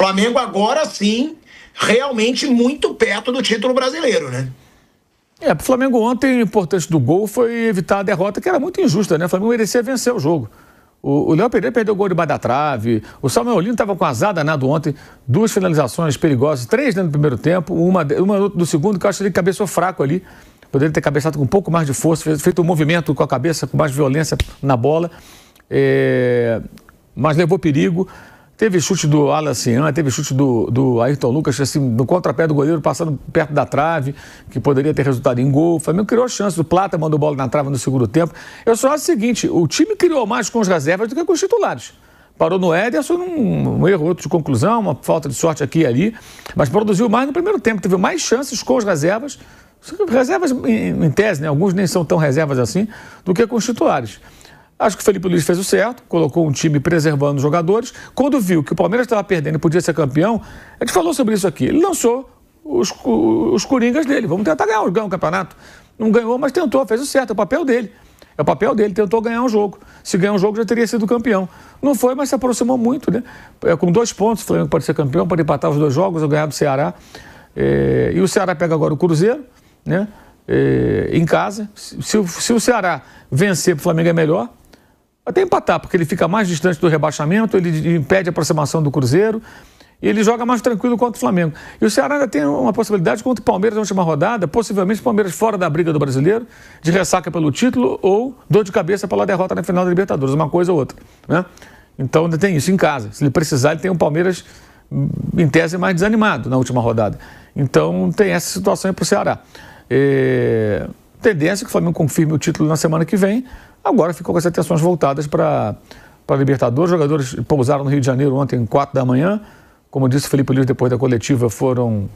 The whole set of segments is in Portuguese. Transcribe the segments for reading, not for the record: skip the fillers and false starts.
Flamengo agora sim, realmente muito perto do título brasileiro, né? Para o Flamengo ontem, o importante do gol foi evitar a derrota, que era muito injusta, né? O Flamengo merecia vencer o jogo. O Léo Pereira perdeu o gol debaixo da trave, o Samuel Lino estava com azar danado ontem, 2 finalizações perigosas, 3 dentro do primeiro tempo, uma do segundo, que eu acho que ele cabeçou fraco ali. Poderia ter cabeçado com um pouco mais de força, feito um movimento com a cabeça, com mais violência na bola, mas levou perigo. Teve chute do Alan Cian, teve chute do Ayrton Lucas, assim, no contrapé do goleiro, passando perto da trave, que poderia ter resultado em gol. O Flamengo criou chance, o Plata mandou bola na trave no segundo tempo. Eu só acho o seguinte, o time criou mais com os reservas do que com os titulares. Parou no Ederson, um erro outro de conclusão, uma falta de sorte aqui e ali, mas produziu mais no primeiro tempo, teve mais chances com os reservas em tese, né? Alguns nem são tão reservas assim, do que com os titulares. Acho que o Felipe Luiz fez o certo, colocou um time preservando os jogadores. Quando viu que o Palmeiras estava perdendo e podia ser campeão, a gente falou sobre isso aqui. Ele lançou os coringas dele. Vamos tentar ganhar um campeonato. Não ganhou, mas tentou, fez o certo, é o papel dele. É o papel dele, tentou ganhar um jogo. Se ganhar um jogo, já teria sido campeão. Não foi, mas se aproximou muito, né? Com 2 pontos, o Flamengo pode ser campeão, pode empatar os 2 jogos, ou ganhar do Ceará. E o Ceará pega agora o Cruzeiro, né? Em casa. Se o Ceará vencer, o Flamengo é melhor. Até empatar, porque ele fica mais distante do rebaixamento, ele impede a aproximação do Cruzeiro e ele joga mais tranquilo contra o Flamengo. E o Ceará ainda tem uma possibilidade contra o Palmeiras na última rodada, possivelmente o Palmeiras fora da briga do Brasileiro, de ressaca pelo título ou dor de cabeça pela derrota na final da Libertadores, uma coisa ou outra, né? Então ainda tem isso em casa. Se ele precisar, ele tem um Palmeiras, em tese, mais desanimado na última rodada. Então tem essa situação aí para o Ceará. Tendência que o Flamengo confirme o título na semana que vem. Agora ficou com as atenções voltadas para a Libertadores. Os jogadores pousaram no Rio de Janeiro ontem, 4 da manhã. Como disse o Felipe Luiz, depois da coletiva, foram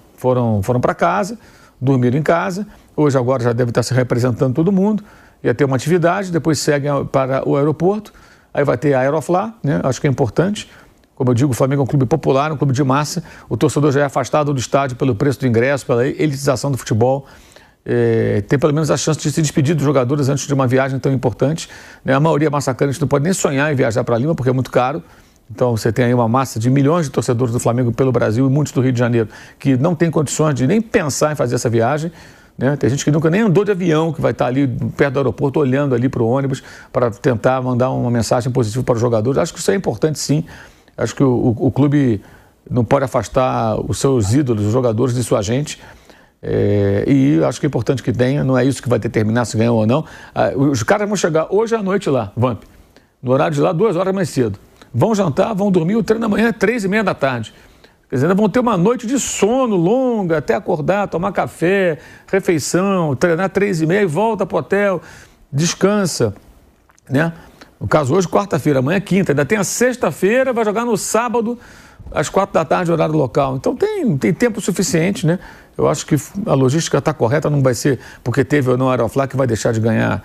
para casa, dormiram em casa. Hoje, agora, já deve estar se representando todo mundo. Ia ter uma atividade, depois seguem para o aeroporto. Aí vai ter a Aeroflá, né? Acho que é importante. Como eu digo, o Flamengo é um clube popular, um clube de massa. O torcedor já é afastado do estádio pelo preço do ingresso, pela elitização do futebol. Tem pelo menos a chance de se despedir dos jogadores antes de uma viagem tão importante, né? A maioria massacrante não pode nem sonhar em viajar para Lima porque é muito caro. Então você tem aí uma massa de milhões de torcedores do Flamengo pelo Brasil e muitos do Rio de Janeiro que não tem condições de nem pensar em fazer essa viagem, né? Tem gente que nunca nem andou de avião, que vai estar ali perto do aeroporto olhando ali para o ônibus para tentar mandar uma mensagem positiva para os jogadores. Acho que isso é importante, sim. Acho que o clube não pode afastar os seus ídolos, os jogadores de sua gente. E acho que é importante que tenha, não é isso que vai determinar se ganhou ou não. Os caras vão chegar hoje à noite lá, Vamp, no horário de lá, 2 horas mais cedo. Vão jantar, vão dormir, o treino amanhã é 3h30 da tarde. Quer dizer, ainda vão ter uma noite de sono longa, até acordar, tomar café, refeição, treinar 3h30 e volta para o hotel, descansa, né? No caso hoje, quarta-feira, amanhã é quinta, ainda tem a sexta-feira, vai jogar no sábado, às 4 da tarde, horário local. Então tem tempo suficiente, né? Eu acho que a logística está correta, não vai ser porque teve ou não a Aeroflá que vai deixar de ganhar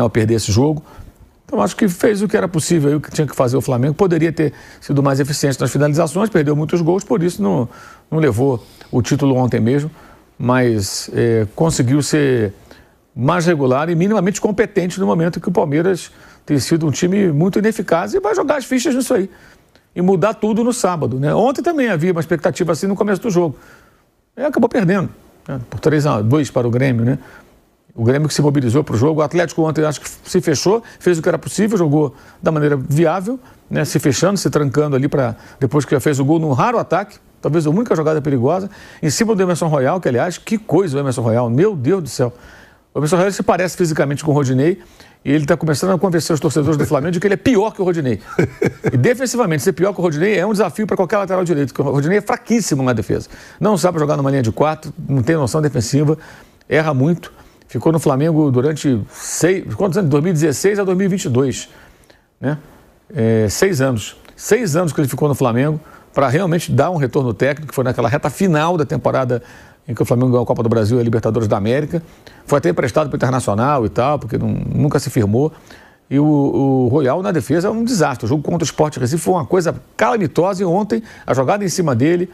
ou perder esse jogo. Então acho que fez o que era possível aí, o que tinha que fazer o Flamengo. Poderia ter sido mais eficiente nas finalizações, perdeu muitos gols, por isso não levou o título ontem mesmo, mas conseguiu ser mais regular e minimamente competente no momento que o Palmeiras tem sido um time muito ineficaz e vai jogar as fichas nisso aí e mudar tudo no sábado, né? Ontem também havia uma expectativa assim no começo do jogo. Acabou perdendo, né? Por 3-2 para o Grêmio, né? O Grêmio que se mobilizou para o jogo. O Atlético ontem acho que se fechou, fez o que era possível, jogou da maneira viável, né? Se fechando, se trancando ali para depois que já fez o gol num raro ataque, talvez a única jogada perigosa, em cima do Emerson Royal, que aliás, que coisa o Emerson Royal, meu Deus do céu. O Emerson Royal se parece fisicamente com o Rodinei e ele está começando a convencer os torcedores do Flamengo de que ele é pior que o Rodinei. E defensivamente, ser pior que o Rodinei é um desafio para qualquer lateral direito, porque o Rodinei é fraquíssimo na defesa. Não sabe jogar numa linha de 4, não tem noção defensiva, erra muito. Ficou no Flamengo durante 2016 a 2022, né? 6 anos. 6 anos que ele ficou no Flamengo para realmente dar um retorno técnico, que foi naquela reta final da temporada em que o Flamengo ganhou a Copa do Brasil e a Libertadores da América. Foi até emprestado para o Internacional e tal, porque nunca se firmou. E o Royal na defesa é um desastre. O jogo contra o Sport Recife foi uma coisa calamitosa e ontem a jogada em cima dele,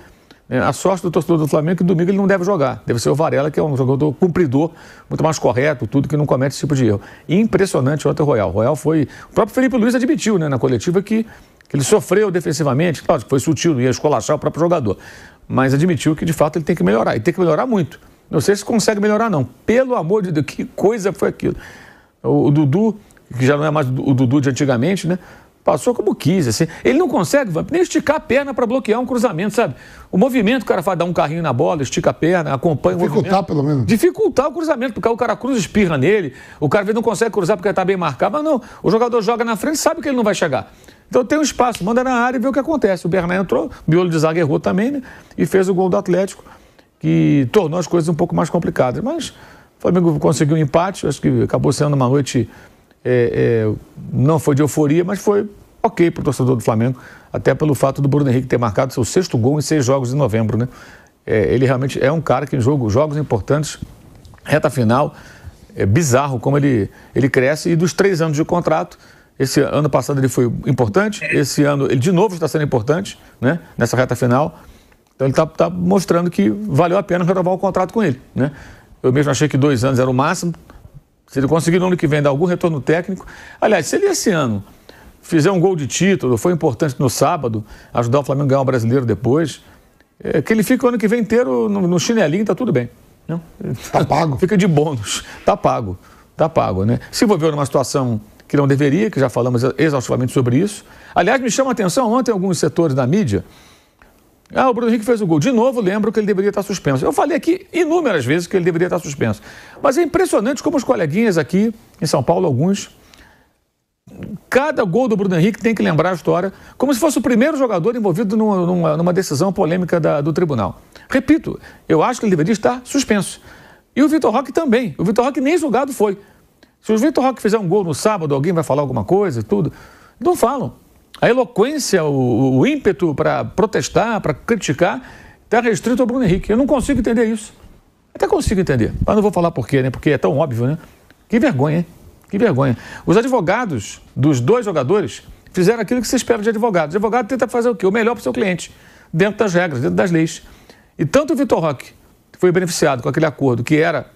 a sorte do torcedor do Flamengo é que domingo ele não deve jogar. Deve ser o Varela, que é um jogador cumpridor, muito mais correto, tudo, que não comete esse tipo de erro. Impressionante ontem o Royal. O Royal foi... O próprio Felipe Luiz admitiu, né, na coletiva que que ele sofreu defensivamente, claro que foi sutil, não ia esculachar o próprio jogador, mas admitiu que de fato ele tem que melhorar, e tem que melhorar muito. Não sei se consegue melhorar não, pelo amor de Deus, que coisa foi aquilo. O Dudu, que já não é mais o Dudu de antigamente, né? Passou como quis, assim. Ele não consegue nem esticar a perna para bloquear um cruzamento, sabe? O movimento, o cara faz dar um carrinho na bola, estica a perna, acompanha o movimento. Dificultar, pelo menos. Dificultar o cruzamento, porque o cara cruza, espirra nele, o cara às vezes não consegue cruzar porque está bem marcado, mas não, o jogador joga na frente e sabe que ele não vai chegar. Então tem um espaço, manda na área e vê o que acontece. O Bernard entrou, o miolo de zaga errou também, né? E fez o gol do Atlético, que tornou as coisas um pouco mais complicadas. Mas o Flamengo conseguiu um empate, acho que acabou sendo uma noite, não foi de euforia, mas foi ok para o torcedor do Flamengo, até pelo fato do Bruno Henrique ter marcado seu 6º gol em 6 jogos de novembro, né? Ele realmente é um cara que em jogos importantes, reta final, é bizarro como ele cresce, e dos 3 anos de contrato, esse ano passado ele foi importante, esse ano ele de novo está sendo importante, né? Nessa reta final, então ele está mostrando que valeu a pena renovar o contrato com ele, né? Eu mesmo achei que 2 anos era o máximo, se ele conseguir no ano que vem dar algum retorno técnico, aliás, se ele esse ano fizer um gol de título, foi importante no sábado, ajudar o Flamengo a ganhar o Brasileiro depois, que ele fica o ano que vem inteiro no chinelinho, tá tudo bem. Não? Tá pago. Fica de bônus, tá pago, né? Se envolveu numa situação que não deveria, que já falamos exaustivamente sobre isso. Aliás, me chama a atenção ontem alguns setores da mídia. O Bruno Henrique fez o gol. De novo, lembro que ele deveria estar suspenso. Eu falei aqui inúmeras vezes que ele deveria estar suspenso. Mas é impressionante como os coleguinhas aqui, em São Paulo, alguns, cada gol do Bruno Henrique tem que lembrar a história, como se fosse o primeiro jogador envolvido numa decisão polêmica do tribunal. Repito, eu acho que ele deveria estar suspenso. E o Vitor Roque também. O Vitor Roque nem julgado foi. Se o Vitor Roque fizer um gol no sábado, alguém vai falar alguma coisa e tudo. Não falam. A eloquência, o ímpeto para protestar, para criticar, está restrito ao Bruno Henrique. Eu não consigo entender isso. Até consigo entender, mas não vou falar por quê, né? Porque é tão óbvio, né? Que vergonha, hein? Que vergonha. Os advogados dos 2 jogadores fizeram aquilo que se espera de advogado. O advogado tenta fazer o quê? O melhor para o seu cliente, dentro das regras, dentro das leis. E tanto o Vitor Roque foi beneficiado com aquele acordo, que era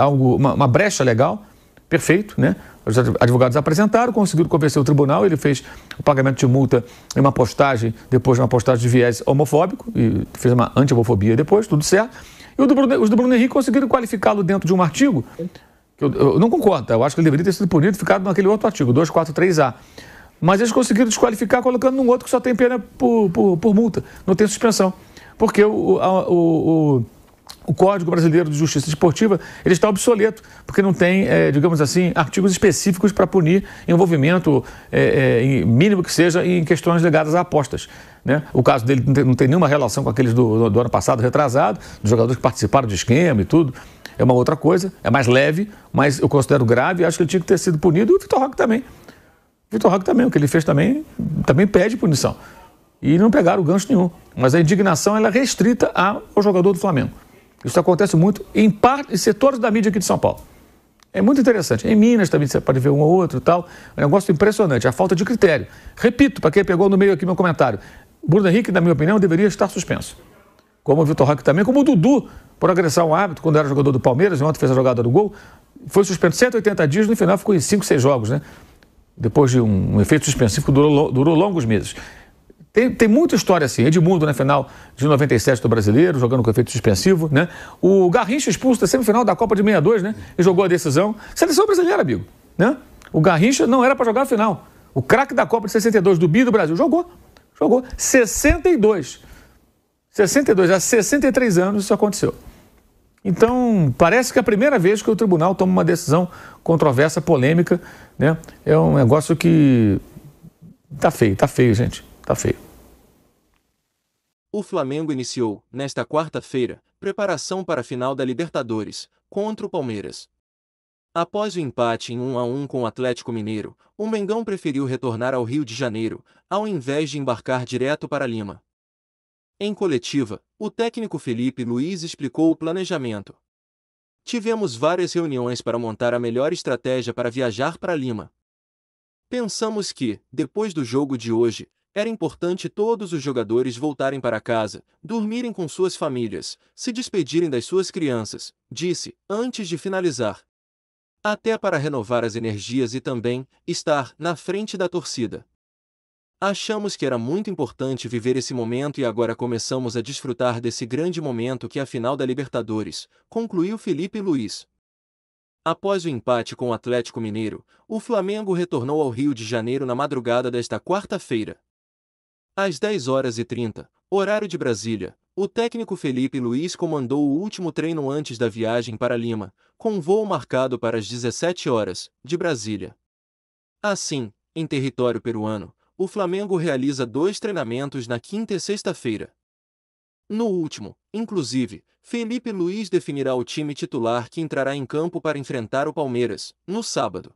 uma brecha legal, perfeito, né? Os advogados apresentaram, conseguiram convencer o tribunal, ele fez o pagamento de multa em uma postagem, depois de uma postagem de viés homofóbico, e fez uma anti-homofobia depois, tudo certo. E os do Bruno Henrique conseguiram qualificá-lo dentro de um artigo, que eu não concordo, tá? Eu acho que ele deveria ter sido punido e ficado naquele outro artigo, 243A. Mas eles conseguiram desqualificar colocando num outro que só tem pena por multa, não tem suspensão. Porque o Código Brasileiro de Justiça Desportiva, ele está obsoleto, porque não tem, digamos assim, artigos específicos para punir envolvimento, mínimo que seja, em questões ligadas a apostas, né? O caso dele não tem nenhuma relação com aqueles do ano passado, retrasado, dos jogadores que participaram de esquema e tudo. É uma outra coisa, é mais leve, mas eu considero grave e acho que ele tinha que ter sido punido, e o Vitor Roque também. O Vitor Roque também, o que ele fez também pede punição. E não pegaram gancho nenhum. Mas a indignação ela é restrita ao jogador do Flamengo. Isso acontece muito em setores da mídia aqui de São Paulo. É muito interessante. Em Minas também você pode ver um ou outro e tal. É um negócio impressionante, a falta de critério. Repito, para quem pegou no meio aqui meu comentário, o Bruno Henrique, na minha opinião, deveria estar suspenso. Como o Vitor Roque também, como o Dudu, por agressar um árbitro, quando era jogador do Palmeiras, e ontem fez a jogada do gol, foi suspenso 180 dias, no final ficou em 5, 6 jogos, né? Depois de um efeito suspensivo que durou longos meses. Tem muita história assim. Edmundo na final de 97 do Brasileiro, jogando com efeito suspensivo, né? O Garrincha expulso na semifinal da Copa de 62, né? E jogou a decisão. Seleção brasileira, amigo, né? O Garrincha não era para jogar a final. O craque da Copa de 62 do Bi do Brasil jogou. 62. Há 63 anos isso aconteceu. Então, parece que é a primeira vez que o tribunal toma uma decisão controversa, polêmica, né? É um negócio que tá feio, gente. Tá feio. O Flamengo iniciou, nesta quarta-feira, preparação para a final da Libertadores, contra o Palmeiras. Após o empate em 1-1 com o Atlético Mineiro, o Mengão preferiu retornar ao Rio de Janeiro, ao invés de embarcar direto para Lima. Em coletiva, o técnico Felipe Luiz explicou o planejamento. Tivemos várias reuniões para montar a melhor estratégia para viajar para Lima. Pensamos que, depois do jogo de hoje, era importante todos os jogadores voltarem para casa, dormirem com suas famílias, se despedirem das suas crianças, disse, antes de finalizar. Até para renovar as energias e também estar na frente da torcida. Achamos que era muito importante viver esse momento e agora começamos a desfrutar desse grande momento que é a final da Libertadores, concluiu Felipe Luiz. Após o empate com o Atlético Mineiro, o Flamengo retornou ao Rio de Janeiro na madrugada desta quarta-feira. Às 10h30, horário de Brasília, o técnico Felipe Luiz comandou o último treino antes da viagem para Lima, com voo marcado para as 17 horas, de Brasília. Assim, em território peruano, o Flamengo realiza 2 treinamentos na quinta e sexta-feira. No último, inclusive, Felipe Luiz definirá o time titular que entrará em campo para enfrentar o Palmeiras, no sábado.